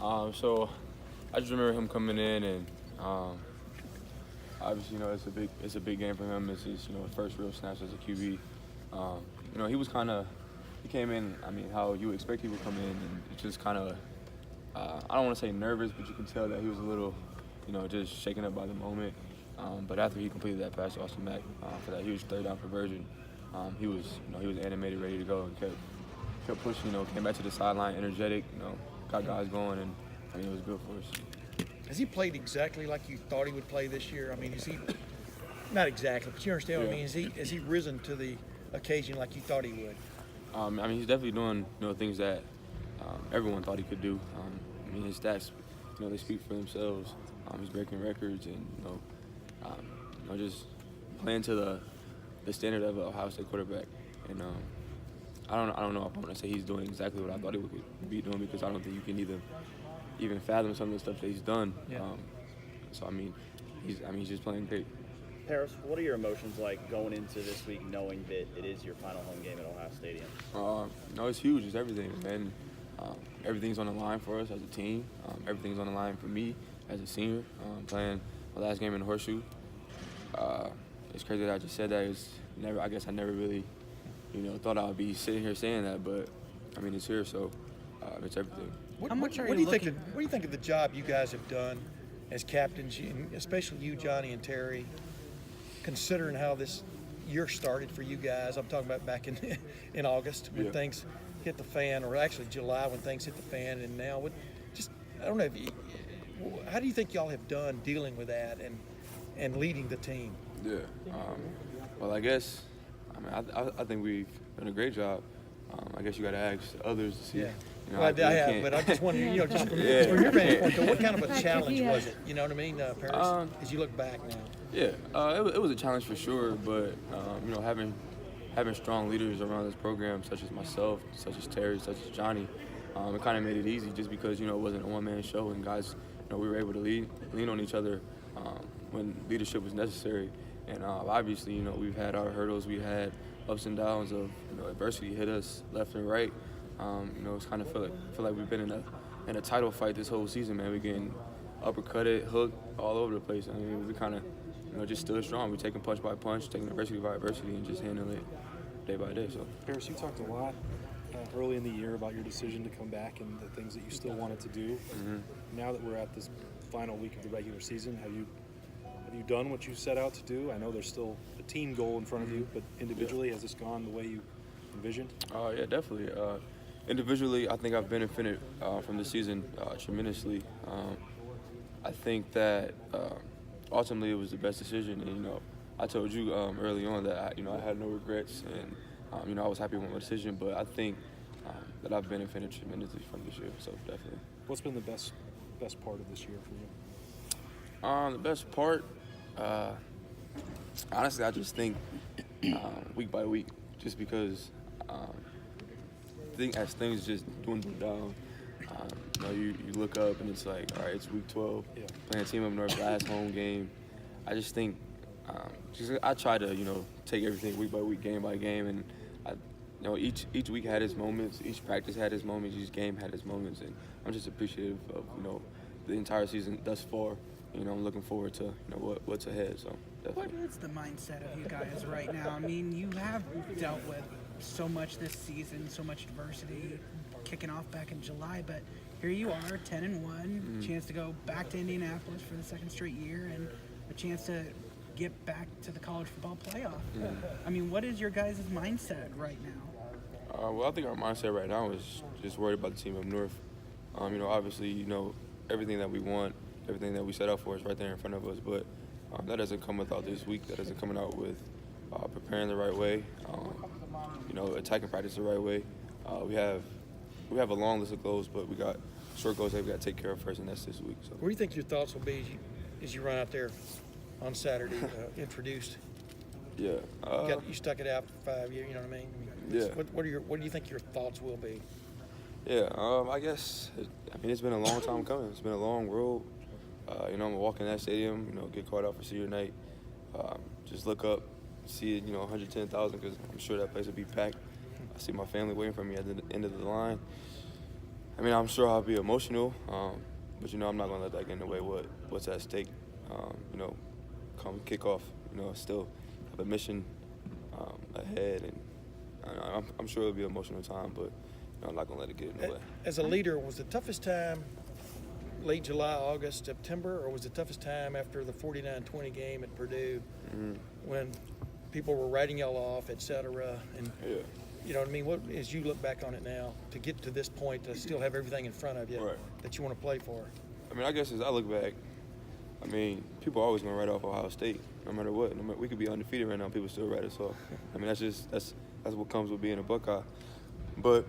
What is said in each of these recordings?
So I just remember him coming in, and obviously, it's a big game for him. It's his, first real snaps as a QB. He came in. I mean, how you would expect he would come in, and just kind of, I don't want to say nervous, but you can tell that he was a little, just shaken up by the moment. But after he completed that pass to Austin Mack for that huge third down conversion, he was animated, ready to go, and kept pushing. Came back to the sideline, energetic. Got guys going, and I mean, it was good for us. Has he played exactly like you thought he would play this year? I mean, is he not exactly, but you understand what I mean? Has he risen to the occasion like you thought he would? I mean, he's definitely doing things that everyone thought he could do. I mean, his stats, they speak for themselves. He's breaking records, and just playing to the standard of a Ohio State quarterback. And I don't know if I want to say he's doing exactly what I thought he would be doing, because I don't think you can even fathom some of the stuff that he's done. Yeah. So I mean, he's just playing great. Parris, what are your emotions like going into this week, knowing that it is your final home game at Ohio Stadium? No, it's huge. It's everything, man. Everything's on the line for us as a team. Everything's on the line for me as a senior, playing my last game in the Horseshoe. It's crazy that I just said that. I guess I never really, thought I would be sitting here saying that, but I mean, it's here, so it's everything. What do you think of the job you guys have done as captains, especially you, Johnny, and Terry, considering how this year started for you guys? I'm talking about back in August when things hit the fan, or actually July when things hit the fan, and now I don't know how do you think y'all have done dealing with that and leading the team? Yeah. Well, I guess I think we've done a great job. I guess you got to ask others to see. Yeah. Well, I have, but I'm just wondering, just from your vantage point, what kind of a challenge was it? You know what I mean, Parris, as you look back now? Yeah, it was a challenge for sure, but having strong leaders around this program, such as myself, such as Terry, such as Johnny, it kind of made it easy, just because it wasn't a one-man show, and guys, we were able to lean on each other when leadership was necessary. And obviously, we've had our hurdles, we had ups and downs of adversity hit us left and right. It's kind of feel like we've been in a title fight this whole season, man. We're getting uppercutted, hooked all over the place. I mean, we kind of just stood strong. We're taking punch by punch, taking adversity by adversity, and just handling it day by day. So, Parris, you talked a lot early in the year about your decision to come back and the things that you still wanted to do. Mm-hmm. Now that we're at this final week of the regular season, have you done what you set out to do? I know there's still a team goal in front of you, but individually, has this gone the way you envisioned? Yeah, definitely. Individually, I think I've benefited from the season tremendously. I think that ultimately it was the best decision. And, I told you early on that I had no regrets, and I was happy with my decision. But I think that I've benefited tremendously from this year. So definitely. What's been the best part of this year for you? The best part, honestly, I just think week by week, just because I think as things just dwindle down, you look up and it's like, all right, it's week 12, playing Team Up North, last home game. I just think, I try to, take everything week by week, game by game, and each week had its moments, each practice had its moments, each game had its moments, and I'm just appreciative of, the entire season thus far. I'm looking forward to what's ahead. So definitely. What is the mindset of you guys right now? I mean, you have dealt with so much this season, so much adversity, kicking off back in July, but here you are, 10-1, chance to go back to Indianapolis for the second straight year, and a chance to get back to the college football playoff. I mean, what is your guys' mindset right now? Well, I think our mindset right now is just worried about the team up north. Obviously, everything that we want, everything that we set out for is right there in front of us, but that doesn't come without this week. That doesn't come out with preparing the right way, attacking practice the right way. We have a long list of goals, but we got short goals that we got to take care of first, and that's this week. So, What do you think your thoughts will be as you run out there on Saturday, introduced? Yeah. You stuck it out for 5 years, you know what I mean? Yeah. What do you think your thoughts will be? Yeah, I guess, it's been a long time coming. It's been a long road. I'm going to walk in that stadium, get caught out for senior night. Just look up, see it, 110,000, because I'm sure that place will be packed. I see my family waiting for me at the end of the line. I mean, I'm sure I'll be emotional, but I'm not gonna let that get in the way of what's at stake. Come kickoff, I still have a mission ahead, and I'm sure it'll be an emotional time, but I'm not gonna let it get in the way. As a leader, was the toughest time late July, August, September, or was the toughest time after the 49-20 game at Purdue when people were writing y'all off, et cetera? And Yeah. you know what I mean? What, as you look back on it now, to get to this point, to still have everything in front of you Right. that you want to play for? I mean, I guess as I look back, people are always gonna write off Ohio State, no matter what. We could be undefeated right now, people still write us off. I mean, that's what comes with being a Buckeye. But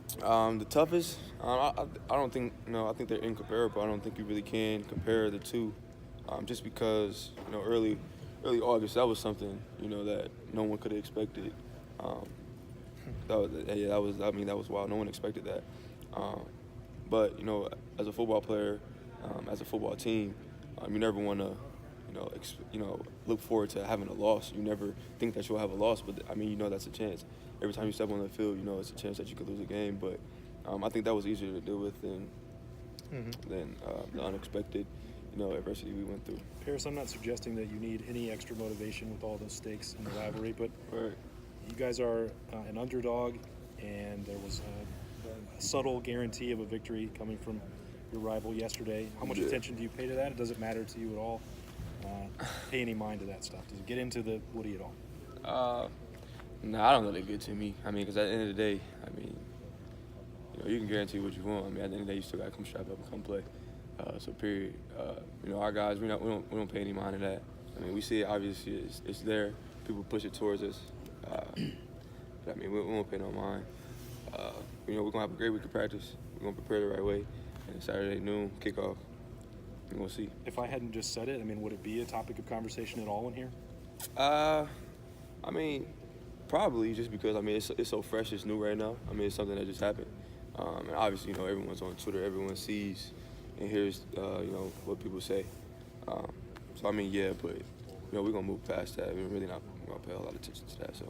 the toughest, I don't think. I think they're incomparable. I don't think you really can compare the two, just because early August, that was something that no one could have expected. That was wild. No one expected that. But as a football player, as a football team, you never want to, look forward to having a loss. You never think that you'll have a loss, but that's a chance. Every time you step on the field, it's a chance that you could lose a game. But I think that was easier to deal with than the unexpected, adversity we went through. Parris, I'm not suggesting that you need any extra motivation with all those stakes in the rivalry, but Right. you guys are an underdog, and there was a subtle guarantee of a victory coming from your rival yesterday. How much attention do you pay to that? Does it matter to you at all? Pay any mind to that stuff? Does it get into the Woody at all? No, I don't let it get to me. Because at the end of the day, you can guarantee what you want. At the end of the day, you still got to come strap up and come play. So period. Our guys, we don't pay any mind to that. We see it, obviously it's there. People push it towards us. But we won't pay no mind. We're gonna have a great week of practice. We're gonna prepare the right way. And Saturday noon kickoff, we're gonna see. If I hadn't just said it, would it be a topic of conversation at all in here? Probably just because it's so fresh, it's new right now. It's something that just happened, and obviously everyone's on Twitter, everyone sees and hears what people say. Yeah, but we're gonna move past that. We're really not gonna pay a lot of attention to that. So.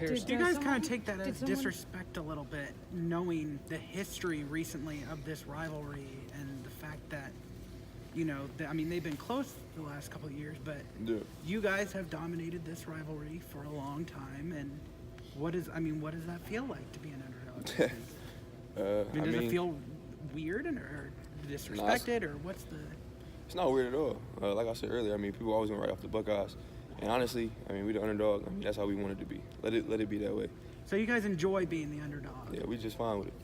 Do you guys kind of take that as disrespect a little bit, knowing the history recently of this rivalry and the fact that, they've been close the last couple of years, but you guys have dominated this rivalry for a long time, and what does that feel like to be an underdog? Does it feel weird or disrespected, or what's the? It's not weird at all. Like I said earlier, people always gonna write off the Buckeyes. And honestly, we the underdog. That's how we want it to be. Let it be that way. So you guys enjoy being the underdog? Yeah, we just fine with it.